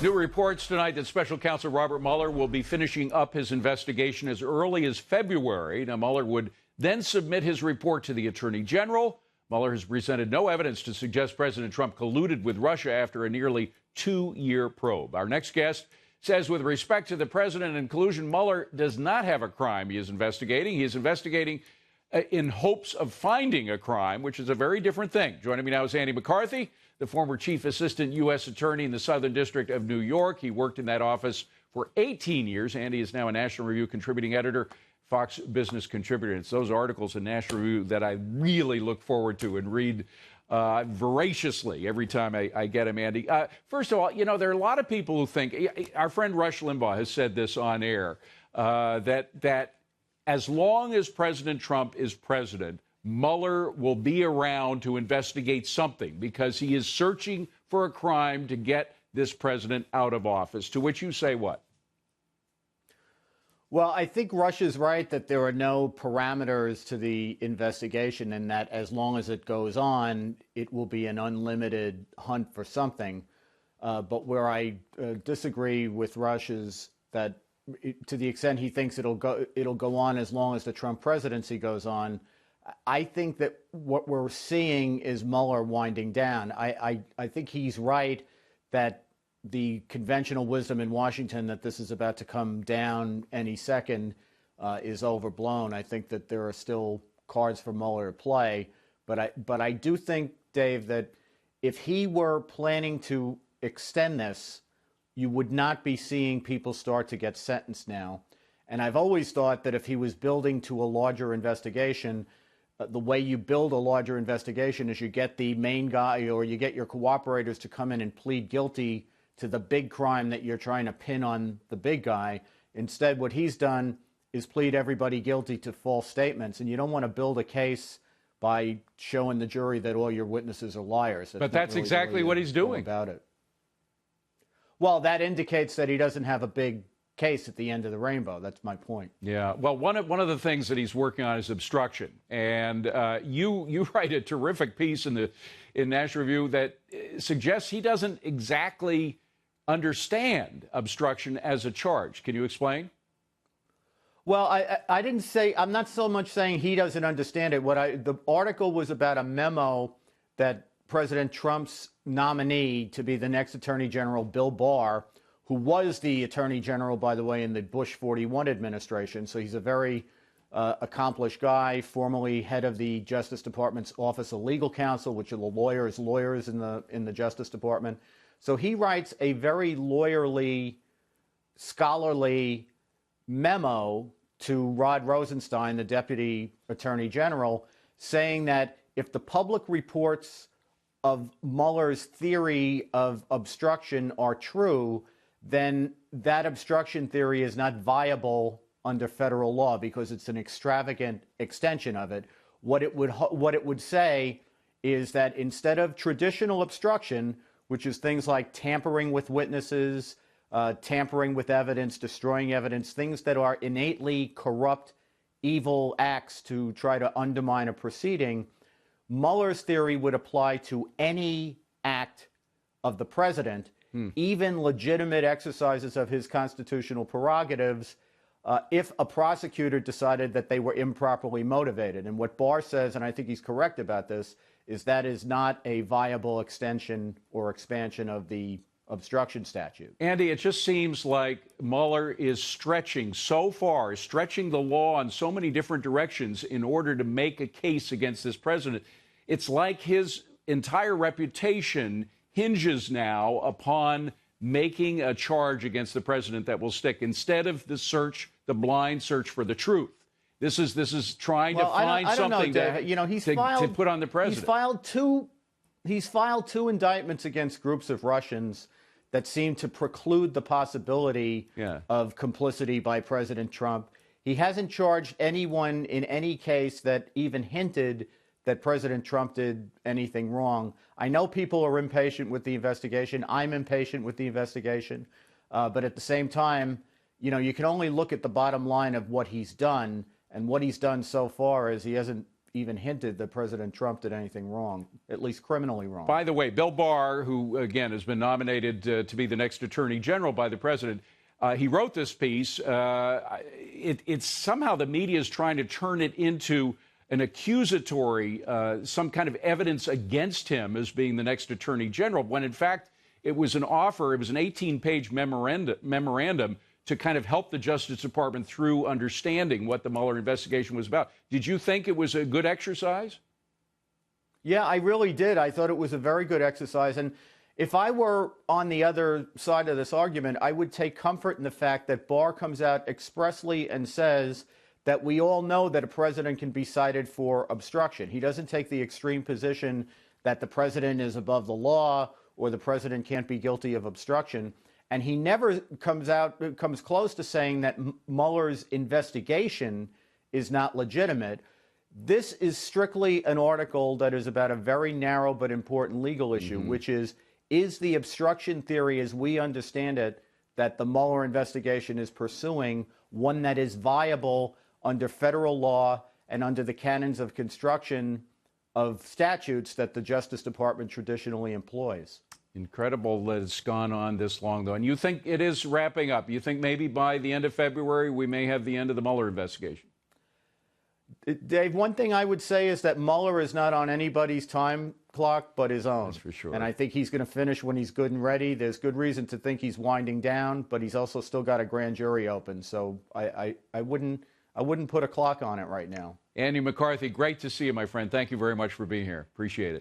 New reports tonight that special counsel Robert Mueller will be finishing up his investigation as early as February. Now, Mueller would then submit his report to the Attorney General. Mueller has presented no evidence to suggest President Trump colluded with Russia after a nearly 2-year probe. Our next guest says with respect to the president and collusion, Mueller does not have a crime he is investigating. He is investigating in hopes of finding a crime, which is a very different thing. Joining me now is Andrew McCarthy, the former chief assistant U.S. attorney in the Southern District of New York. He worked in that office for 18 years. Andy is now a National Review contributing editor, Fox Business contributor. It's those articles in National Review that I really look forward to and read voraciously every time I get them, Andy. First of all, you know, there are a lot of people who think, our friend Rush Limbaugh has said this on air, that as long as President Trump is president, Mueller will be around to investigate something because he is searching for a crime to get this president out of office. To which you say what? Well, I think Rush is right that there are no parameters to the investigation and that as long as it goes on, it will be an unlimited hunt for something. But where I disagree with Rush is that to the extent he thinks it'll go on as long as the Trump presidency goes on, I think that what we're seeing is Mueller winding down. I think he's right that the conventional wisdom in Washington that this is about to come down any second is overblown. I think that there are still cards for Mueller to play. But I do think, Dave, that if he were planning to extend this, you would not be seeing people start to get sentenced now. And I've always thought that if he was building to a larger investigation, the way you build a larger investigation is you get the main guy or you get your cooperators to come in and plead guilty to the big crime that you're trying to pin on the big guy. Instead, what he's done is plead everybody guilty to false statements. And you don't want to build a case by showing the jury that all your witnesses are liars. But that's really exactly what he's doing about it. Well, that indicates that he doesn't have a big case at the end of the rainbow. That's my point. Yeah. Well, one of the things that he's working on is obstruction, and you write a terrific piece in National Review that suggests he doesn't exactly understand obstruction as a charge. Can you explain? Well, I didn't say, I'm not so much saying he doesn't understand it. The article was about a memo that President Trump's nominee to be the next Attorney General, Bill Barr, who was the Attorney General, by the way, in the Bush 41 administration. So he's a very accomplished guy, formerly head of the Justice Department's Office of Legal Counsel, which are the lawyers in the Justice Department. So he writes a very lawyerly, scholarly memo to Rod Rosenstein, the Deputy Attorney General, saying that if the public reports of Mueller's theory of obstruction are true, then that obstruction theory is not viable under federal law because it's an extravagant extension of it. What it would say is that instead of traditional obstruction, which is things like tampering with witnesses, tampering with evidence, destroying evidence, things that are innately corrupt, evil acts to try to undermine a proceeding, Mueller's theory would apply to any act of the president, even legitimate exercises of his constitutional prerogatives, if a prosecutor decided that they were improperly motivated. And what Barr says, and I think he's correct about this, is that is not a viable extension or expansion of the obstruction statute. Andy, it just seems like Mueller is stretching so far, stretching the law in so many different directions in order to make a case against this president. It's like his entire reputation hinges now upon making a charge against the president that will stick instead of the blind search for the truth. This is trying to find something to put on the president. He's filed two indictments against groups of Russians that seem to preclude the possibility of complicity by President Trump. He hasn't charged anyone in any case that even hinted that President Trump did anything wrong. I know people are impatient with the investigation. I'm impatient with the investigation. But at the same time, you can only look at the bottom line of what he's done. And what he's done so far is he hasn't even hinted that President Trump did anything wrong, at least criminally wrong. By the way, Bill Barr, who, again, has been nominated to be the next attorney general by the president, he wrote this piece. It's somehow the media is trying to turn it into an accusatory, some kind of evidence against him as being the next attorney general, when in fact it was an offer, it was an 18-page memorandum to kind of help the Justice Department through understanding what the Mueller investigation was about. Did you think it was a good exercise? Yeah, I really did. I thought it was a very good exercise. And if I were on the other side of this argument, I would take comfort in the fact that Barr comes out expressly and says that we all know that a president can be cited for obstruction. He doesn't take the extreme position that the president is above the law or the president can't be guilty of obstruction. And he never comes close to saying that Mueller's investigation is not legitimate. This is strictly an article that is about a very narrow but important legal issue, which is the obstruction theory, as we understand it, that the Mueller investigation is pursuing, one that is viable under federal law and under the canons of construction of statutes that the Justice Department traditionally employs. Incredible that it's gone on this long, though. And you think it is wrapping up? You think maybe by the end of February we may have the end of the Mueller investigation? Dave, one thing I would say is that Mueller is not on anybody's time clock but his own. That's for sure. And I think he's going to finish when he's good and ready. There's good reason to think he's winding down, but he's also still got a grand jury open. So I wouldn't put a clock on it right now. Andrew McCarthy, great to see you, my friend. Thank you very much for being here. Appreciate it.